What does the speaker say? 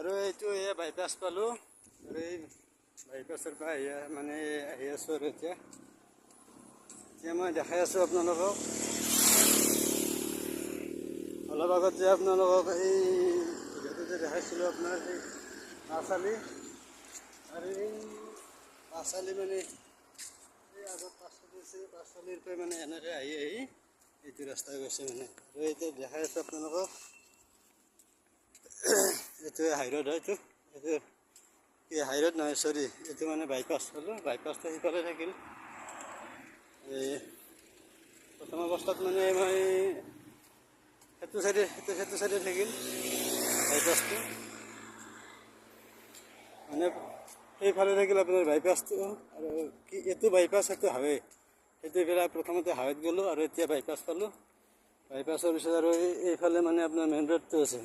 আৰু এইটো এয়া বাইপাছ পালোঁ আৰু এই বাইপাছৰ পৰা মানে আহি আছোঁ আৰু এতিয়া মই দেখাই আছোঁ আপোনালোকক অলপ আগত যে আপোনালোকক এই ভিডিঅ'টো যে দেখাইছিলোঁ আপোনাৰ এই পাঁচআলি আৰু এই পাঁচআলি মানে এই আগত পাঁচআলি আছে পাঁচআলিৰ পৰা মানে এনেকৈ আহি এইটো ৰাস্তা গৈছে মানে আৰু এতিয়া দেখাই আছোঁ আপোনালোকক এইটো হাইৰোড হয় এইটো কি হাইৰোড নহয় চৰি এইটো মানে বাইপাছ হ'লো বাইপাছটো সিফালে থাকিল এই প্ৰথম অৱস্থাত মানে মই সেইটো চাইডে থাকিল বাইপাছটো মানে সেইফালে থাকিল আপোনাৰ বাইপাছটো আৰু কি এইটো বাইপাছ সেইটো হাৱে সেইটো এইফালে প্ৰথমতে হাৱেত গ'লোঁ আৰু এতিয়া বাইপাছ পালোঁ বাইপাছৰ পিছত আৰু এইফালে মানে আপোনাৰ মেইন ৰোডটো আছে